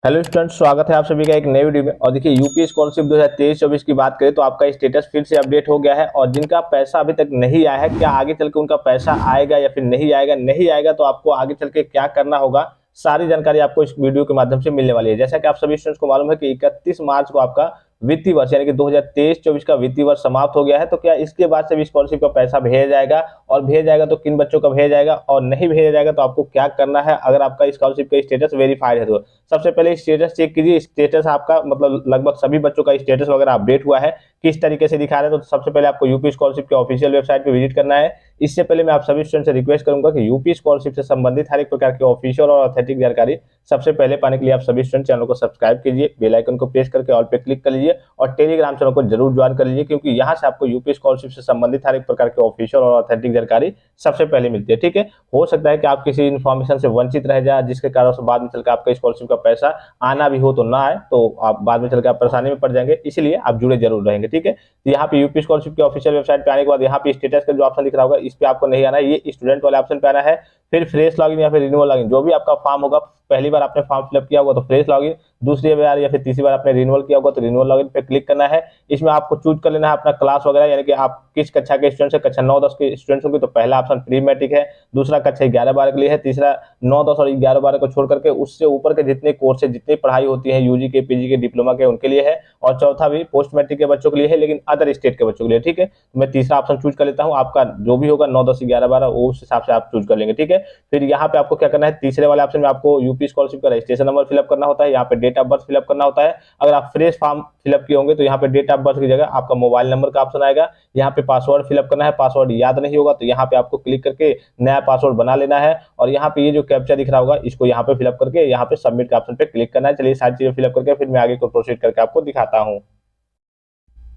Hello students, स्वागत है आप सभी का एक नई वीडियो में। और देखिए यूपी स्कॉलरशिप 2023-24 की बात करें तो आपका स्टेटस फिर से अपडेट हो गया है। और जिनका पैसा अभी तक नहीं आया है, क्या आगे चल के उनका पैसा आएगा या फिर नहीं आएगा? नहीं आएगा तो आपको आगे चल के क्या करना होगा, सारी जानकारी आपको इस वीडियो के माध्यम से मिलने वाली है। जैसा कि आप सभी स्टूडेंट्स को मालूम है कि 31 मार्च को आपका वित्तीय वर्ष यानी कि 2023-24 का वित्तीय वर्ष समाप्त हो गया है। तो क्या इसके बाद से भी स्कॉलरशिप का पैसा भेजा जाएगा, और भेजा जाएगा तो किन बच्चों का भेजा जाएगा, और नहीं भेजा जाएगा तो आपको क्या करना है अगर आपका स्कॉलरशिप का स्टेटस वेरीफाइड है? तो सबसे पहले स्टेटस चेक कीजिए। स्टेटस आपका मतलब लगभग सभी बच्चों का स्टेटस वगैरह अपडेट हुआ है, किस तरीके से दिखा रहे हैं। तो सबसे पहले आपको यूपी स्कॉलरशिप के ऑफिशियल वेबसाइट पे विजिट करना है। इससे पहले मैं आप सभी स्टूडेंट से रिक्वेस्ट करूंगा कि यूपी स्कॉलरशिप से संबंधित हर एक प्रकार की ऑफिशियल और ऑथेंटिक जानकारी सबसे पहले पाने के लिए आप सभी स्टूडेंट चैनल को सब्सक्राइब कीजिए, बेल आइकन को प्रेस करके ऑल पे क्लिक कर लीजिए, और टेलीग्राम चैनल को जरूर ज्वाइन कर लीजिए, क्योंकि यहाँ से आपको यूपी स्कॉलरशिप से संबंधित हर एक प्रकार की ऑफिशियल और ऑथेंटिक जानकारी सबसे पहले मिलती है। ठीक है, हो सकता है कि आप किसी इन्फॉर्मेशन से वंचित रह जाए, जिसके कारण से बाद में चलकर आपका स्कॉलरशिप का पैसा आना भी हो तो ना आए, तो आप बाद में चलकर आप परेशानी में पड़ जाएंगे। इसलिए आप जुड़े जरूर रहेंगे। ठीक है, तो यहाँ पे यूपी स्कॉलरशिप के ऑफिशियल वेबसाइट पे आने के बाद यहाँ पे स्टेटस का जो ऑप्शन दिख रहा होगा, इस पे आपको नहीं आना है, ये स्टूडेंट वाले ऑप्शन पे आना है। फिर फ्रेश लॉगिन या फिर रिन्यूअल लॉगिन, जो भी आपका फॉर्म होगा, पहली बार आपने फॉर्म फिलअप किया होगा तो फ्रेश लॉगिन, दूसरी बार या फिर तीसरी बार आपने रिन्यूअल किया होगा तो रिन्यूअल लॉगिन पे क्लिक करना है। इसमें आपको चूज कर लेना है अपना क्लास वगैरह, यानी कि आप किस कक्षा के स्टूडेंट है। कक्षा 9-10 के स्टूडेंट्स होंगे तो पहला ऑप्शन प्री मैट्रिक है, दूसरा कक्षा 11-12 के लिए है, तीसरा 9-10 और 11-12 को छोड़ करके उससे ऊपर के जितने कोर्स है, जितनी पढ़ाई होती है यूजी के, पीजी के, डिप्लोमा के, उनके लिए है। और चौथा भी पोस्ट मैट्रिक के बच्चों के लिए है, लेकिन अदर स्टेट के बच्चों के लिए। ठीक है, तो मैं तीसरा ऑप्शन चूज कर लेता हूँ। आपका जो भी होगा 9-10 11-12 उस हिसाब से आप चूज कर लेंगे। ठीक है, फिर यहाँ पे आपको क्या करना है, तीसरे वाले ऑप्शन में आपको यूपी स्कॉलरशिप का रजिस्ट्रेशन नंबर फिलअप करना होता है, यहाँ पे डेट ऑफ बर्थ फिलअप करना होता है। अगर आप फ्रेश फॉर्म फिलअप किए होंगे तो यहाँ पे डेट ऑफ बर्थ की जगह आपका मोबाइल नंबर का ऑप्शन आएगा। यहाँ पे पासवर्ड फिलअप करना है, पासवर्ड याद नहीं होगा तो यहाँ पे आपको क्लिक करके नया पासवर्ड बना लेना है। और यहाँ पे ये जो कैप्चा दिख रहा होगा, इसको यहाँ पे फिलअप करके यहाँ पे सबमिट के ऑप्शन पे क्लिक करना है। चलिए सारी चीजें फिलअप करके फिर मैं आगे को प्रोसीड करके आपको दिखाता हूँ।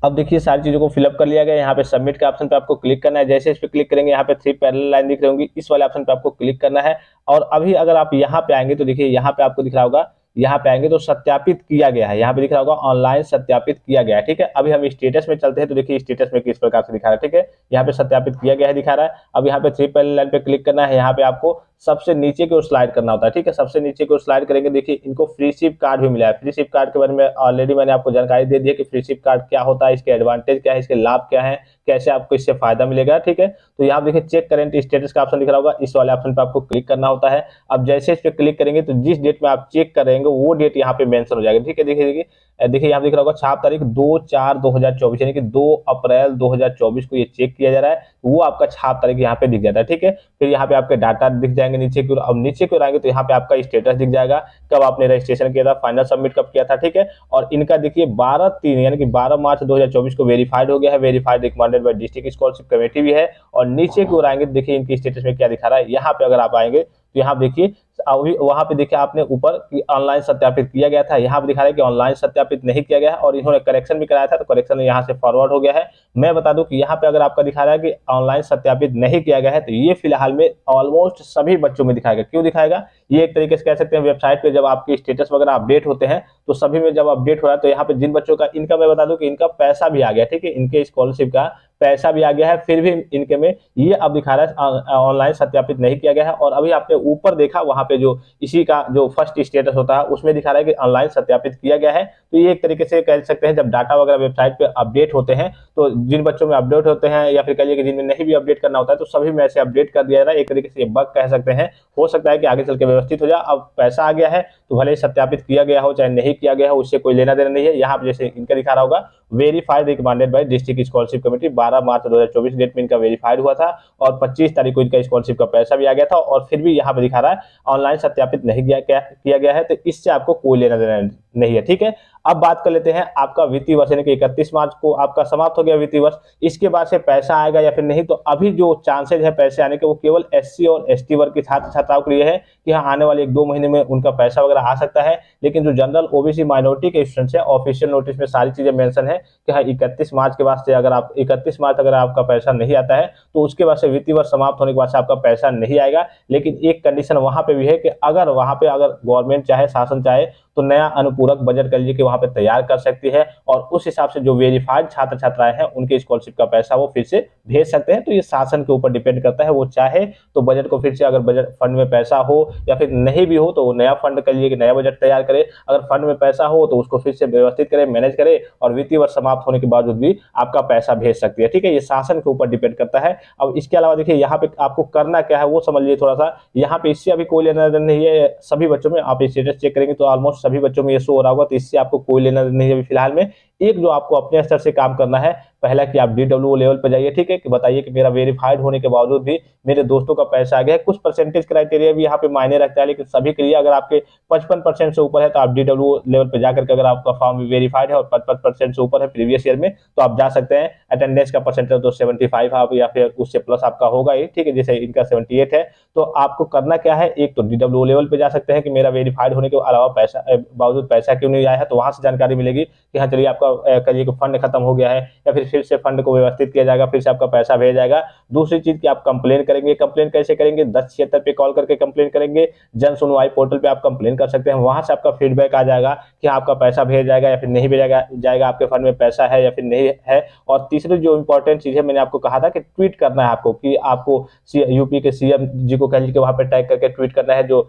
अब देखिए सारी चीजों को फिलअप कर लिया गया। यहाँ पे सबमिट के ऑप्शन पे आपको क्लिक करना है। जैसे इस पे क्लिक करेंगे, यहाँ पे 3 पैरेलल लाइन दिख रही होंगी, इस वाले ऑप्शन पे आपको क्लिक करना है। और अभी अगर आप यहाँ पे आएंगे तो देखिए यहाँ पे आपको दिख रहा होगा, यहाँ पे आएंगे तो सत्यापित किया गया है, यहाँ पे दिख रहा होगा ऑनलाइन सत्यापित किया गया है। ठीक है, अभी हम स्टेटस में चलते हैं तो देखिए स्टेटस में किस प्रकार से दिखा रहा है। ठीक है, यहाँ पे सत्यापित किया गया है दिखा रहा है। अब यहाँ पे 3 पैरेलल लाइन पे क्लिक करना है। यहाँ पे आपको सबसे नीचे की ओर स्लाइड करना होता है। ठीक है, सबसे नीचे की ओर स्लाइड करेंगे, देखिए इनको फ्री शिप कार्ड भी मिला है। फ्री शिप कार्ड के बारे में ऑलरेडी मैंने आपको जानकारी दे दी है कि फ्री शिप कार्ड क्या होता है, इसके एडवांटेज क्या है, इसके लाभ क्या है, कैसे आपको इससे फायदा मिलेगा। ठीक है, तो यहाँ देखिए चेक करेंट स्टेटस का ऑप्शन दिख रहा होगा, इस वाले ऑप्शन पे आपको क्लिक करना होता है। अब जैसे इस पे क्लिक करेंगे तो जिस डेट में आप चेक करेंगे वो डेट यहाँ पे मेंशन हो जाएगा। ठीक है, देखिए यहाँ दिख रहा होगा छाप तारीख 2/4/2024, यानी कि 2 अप्रैल 2024 को ये चेक किया जा रहा है, वो आपका छाप तारीख यहाँ पे दिख जाता है। ठीक है, फिर यहाँ पे आपके डाटा दिख जाएंगे नीचे की ओर। अब नीचे की ओर आएंगे तो यहाँ पे आपका स्टेटस दिख जाएगा, कब आपने रजिस्ट्रेशन किया था, फाइनल सबमिट कब किया था। ठीक है, और इनका देखिए 12/3 यानी कि 12 मार्च 2024 को वेरीफाइड हो गया है। Verified recommended by district scholarship committee भी है। और नीचे की ओर आएंगे देखिए इनकी स्टेटस में क्या दिखा रहा है। यहाँ पे अगर आप आएंगे तो यहाँ देखिए अभी वहां पे देखिए आपने ऊपर कि ऑनलाइन सत्यापित किया गया था, यहाँ पे दिखा रहा है कि ऑनलाइन सत्यापित नहीं किया गया है, और इन्होंने करेक्शन भी कराया था तो करेक्शन यहाँ से फॉरवर्ड हो गया है। मैं बता दूं कि यहाँ पे अगर आपका दिखा रहा है कि ऑनलाइन सत्यापित नहीं किया गया है, तो ये फिलहाल में ऑलमोस्ट सभी बच्चों में दिखाएगा। क्यों दिखाएगा, ये एक तरीके से कह सकते हैं वेबसाइट पे जब आपके स्टेटस वगैरह अपडेट होते हैं तो सभी में जब अपडेट हो रहा है तो यहाँ पे जिन बच्चों का, इनका मैं बता दूं कि इनका पैसा भी आ गया। ठीक है, इनके स्कॉलरशिप का पैसा भी आ गया है, फिर भी इनके में ये अब दिखा रहा है ऑनलाइन सत्यापित नहीं किया गया है। और अभी आपने ऊपर देखा वहां पे जो इसी का जो फर्स्ट स्टेटस होता है उसमें दिखा रहा है कि ऑनलाइन सत्यापित किया गया है। तो ये एक तरीके से कह सकते हैं जब डाटा वगैरह वेबसाइट पे अपडेट होते हैं तो जिन बच्चों में अपडेट होते हैं या फिर कहिए कि जिनमें नहीं भी अपडेट करना होता है तो सभी में ऐसे अपडेट कर दिया जा रहा है। एक तरीके से बग कह सकते हैं, हो सकता है कि आगे चल के व्यवस्थित हो जाए। अब पैसा आ गया है तो भले ही सत्यापित किया गया हो चाहे नहीं किया गया हो, उससे कोई लेना देना नहीं है। यहाँ पे जैसे इनका दिखा रहा होगा verified recommended by district scholarship committee, 12 March 2024 date में इनका वेरीफाइड हुआ था, और 25 तारीख को इनका स्कॉलरशिप का पैसा भी आ गया था। और फिर भी यहाँ पे दिखा रहा है ऑनलाइन सत्यापित नहीं किया गया है, तो इससे आपको कोई लेना देना नहीं है। ठीक है, अब बात कर लेते हैं आपका वित्तीय वर्ष यानी कि 31 मार्च को आपका समाप्त हो गया वित्तीय वर्ष। इसके बाद से पैसा आएगा या फिर नहीं, तो अभी जो चांसेज है पैसे आने के वो केवल एससी और एसटी वर्ग के छात्र छात्राओं के लिए है कि हाँ आने वाले 1-2 महीने में उनका पैसा वगैरह आ सकता है। लेकिन जो जनरल ओबीसी माइनॉरिटी के स्टूडेंट्स है, ऑफिशियल नोटिस में सारी चीजें मेंशन है कि हाँ 31 मार्च के बाद से अगर आप 31 मार्च अगर आपका पैसा नहीं आता है तो उसके बाद से वित्तीय वर्ष समाप्त होने के बाद से आपका पैसा नहीं आएगा। लेकिन एक कंडीशन वहां पे भी है कि अगर वहां पे अगर गवर्नमेंट चाहे, शासन चाहे तो नया अनुपूरक बजट कर लीजिए कि वहां पे तैयार कर सकती है और उस हिसाब से जो वेरीफाइड छात्र छात्राएं हैं उनके स्कॉलरशिप का पैसा वो फिर से भेज सकते हैं। तो ये शासन के ऊपर डिपेंड करता है, वो चाहे तो बजट को फिर से, अगर बजट फंड में पैसा हो या फिर नहीं भी हो तो वो नया फंड कर लिए कि नया बजट तैयार करे, अगर फंड में पैसा हो तो उसको फिर से व्यवस्थित करे, मैनेज करे और वित्तीय वर्ष समाप्त होने के बावजूद भी आपका पैसा भेज सकती है। ठीक है, ये शासन के ऊपर डिपेंड करता है। अब इसके अलावा देखिए यहाँ पे आपको करना क्या है वो समझ लीजिए थोड़ा सा। यहाँ पे इससे अभी कोई लेना देना नहीं है सभी बच्चों में, आप स्टेटस चेक करेंगे तो ऑलमोस्ट सभी बच्चों में ये शो हो रहा होगा, तो इससे आपको कोई लेना देना नहीं है अभी फिलहाल में। एक जो आपको अपने स्तर से काम करना है, पहला कि आप DWO लेवल पर जाइए, ठीक है, कि बताइए कि मेरा वेरीफाइड होने के बावजूद भी मेरे दोस्तों का पैसा आ गया है। कुछ परसेंटेज क्राइटेरिया भी यहाँ पे मायने रखता है, लेकिन सभी के लिए अगर आपके 55% से ऊपर है तो आप DWO लेवल पे जाकर के, अगर आपका फॉर्म वेरीफाइड है और 55% से ऊपर है प्रीवियस ईयर में, तो आप जा सकते हैं। अटेंडेंस का परसेंटेज तो 75 आप या फिर उससे प्लस आपका होगा ही, ठीक है, जैसे इनका 78 है। तो आपको करना क्या है, एक तो DWO लेवल पे जा सकते हैं कि मेरा वेरीफाइड होने के अलावा पैसा बावजूद पैसा क्यों नहीं आया है, तो वहां से जानकारी मिलेगी कि हाँ चलिए आपका करिए कि फंड खत्म हो गया है या फिर से फंड को व्यवस्थित किया जाएगा, फिर से आपका पैसा भेजा जाएगा। दूसरी चीज कि आप कंप्लेन करेंगे। कंप्लेन कैसे करेंगे, 1076 पे कॉल करके कंप्लेन करेंगे। जन सुनवाई पोर्टल पे आप कंप्लेन कर सकते हैं, वहां से आपका फीडबैक आ जाएगा कि आपका पैसा भेजा जाएगा या फिर नहीं भेजा जाएगा, आपके फंड में पैसा है या फिर नहीं है। और तीसरी जो इंपॉर्टेंट चीज है, मैंने आपको कहा था कि ट्वीट करना है आपको, कि आपको यूपी के CM जी को कह लीजिए कि वहां पे टैग करके ट्वीट करना है। जो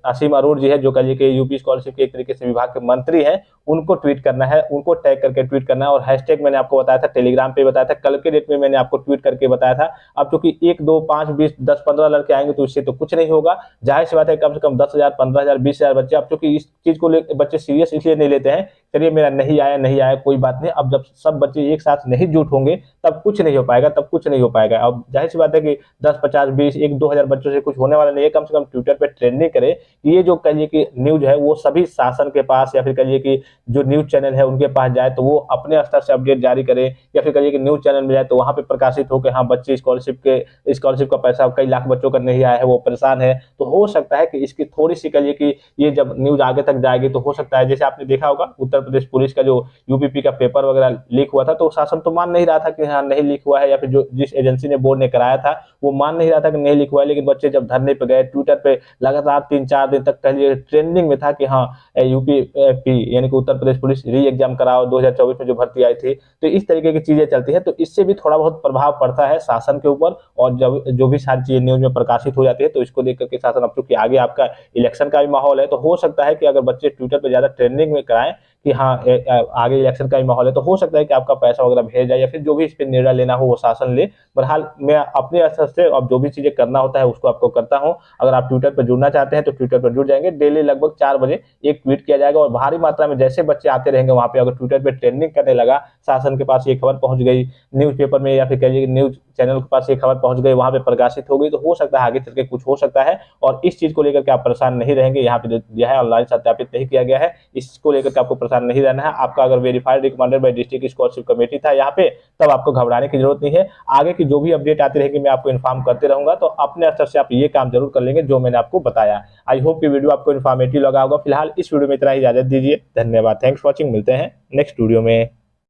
असीम अरोड़ जी है, जो कह लीजिए कि यूपी स्कॉलरशिप के एक तरीके से विभाग के मंत्री हैं, उनको ट्वीट करना है, उनको टैग करके ट्वीट करना है। और हैशटैग मैंने आपको बताया था, टेलीग्राम पे बताया था, कल के डेट में मैंने आपको ट्वीट करके बताया था। अब क्योंकि 1 2 5 20 10 15 लड़के आएंगे तो इससे तो कुछ नहीं होगा, जाहिर सी बात है कम से कम 10,000 15,000 20,000 बच्चे। अब क्योंकि इस चीज को बच्चे सीरियस इसलिए नहीं लेते हैं, चलिए मेरा नहीं आया कोई बात नहीं। अब जब सब बच्चे एक साथ नहीं जुट होंगे तब कुछ नहीं हो पाएगा, अब जाहिर सी बात है कि 10 50 20 1 2,000 बच्चों से कुछ होने वाला नहीं है। कम से कम ट्विटर पे ट्रेंडिंग करे। ये जो कहिए कि न्यूज है वो सभी शासन के पास या फिर कहिए कि जो न्यूज चैनल है उनके पास जाए, तो वो अपने स्तर से अपडेट जारी करे, या फिर कहिए कि न्यूज चैनल में जाए तो वहां पे प्रकाशित हो कि हाँ बच्चे स्कॉलरशिप का पैसा कई लाख बच्चों का नहीं आया है, वो परेशान है। तो हो सकता है कि इसकी थोड़ी सी कहिए कि ये जब न्यूज आगे तक जाएगी तो हो सकता है, जैसे आपने देखा होगा उत्तर प्रदेश पुलिस का जो UPP का पेपर वगैरह लीक हुआ था, तो शासन तो मान नहीं रहा था कि हाँ नहीं लीक हुआ है, या फिर जो जिस एजेंसी ने बोर्ड ने कराया था वो मान नहीं रहा था कि नहीं लिखा हुआ है। लेकिन बच्चे जब धरने पे गए, ट्विटर पे लगातार 3-4 दिन तक कहिए ट्रेंडिंग में था कि हाँ UPP यानी कि उत्तर प्रदेश पुलिस री एग्जाम कराओ, 2024 में जो भर्ती आई थी। तो इस तरीके की चीजें चलती है, तो इससे भी थोड़ा बहुत प्रभाव पड़ता है शासन के ऊपर। और जब जो भी सारी चीजें न्यूज में प्रकाशित हो जाती है तो इसको देख करके शासन, अब चूंकि आगे आपका इलेक्शन का भी माहौल है, तो हो सकता है कि अगर बच्चे ट्विटर पे ज्यादा ट्रेंडिंग में कराएं कि हाँ आगे इलेक्शन का भी माहौल है, तो हो सकता है कि आपका पैसा वगैरह भेज जाए, या फिर जो भी इस पर निर्णय लेना हो वो शासन ले। बहरहाल मैं अपने स्तर से अब जो भी चीजें करना होता है उसको आपको करता हूं। अगर आप ट्विटर पर जुड़ना चाहते हैं तो ट्विटर पर जुड़ जाएंगे। डेली लगभग 4 बजे एक ट्वीट किया जाएगा, और भारी मात्रा में जैसे बच्चे आते रहेंगे वहां पे, अगर ट्विटर पे ट्रेंडिंग करने लगा, शासन के पास ये खबर पहुंच गई, न्यूज़पेपर में या फिर कहिए न्यूज चैनल के पास ये खबर पहुंच गई, वहां पे प्रकाशित हो गई, तो हो सकता है आगे चल के कुछ हो सकता है। और इस चीज को लेकर के आप परेशान नहीं रहेंगे। यहाँ पे जो है ऑनलाइन सत्यापित नहीं किया गया है, इसको लेकर के आपको परेशान नहीं रहना है। आपका अगर verified recommended by district scholarship committee था यहाँ पे, तब आपको घबराने की जरूरत नहीं है। आगे की जो भी अपडेट आती रहेगी मैं आपको इन्फॉर्म करते रहूंगा, तो अपने स्तर से आप ये काम जरूर कर लेंगे जो मैंने आपको बताया। आई होप ये वीडियो आपको इन्फॉर्मेटिव लगा होगा। फिलहाल इस वीडियो में इतना ही, इजाजत दीजिए, धन्यवाद, थैंक्स फॉर वॉचिंग। मिलते हैं नेक्स्ट वीडियो में।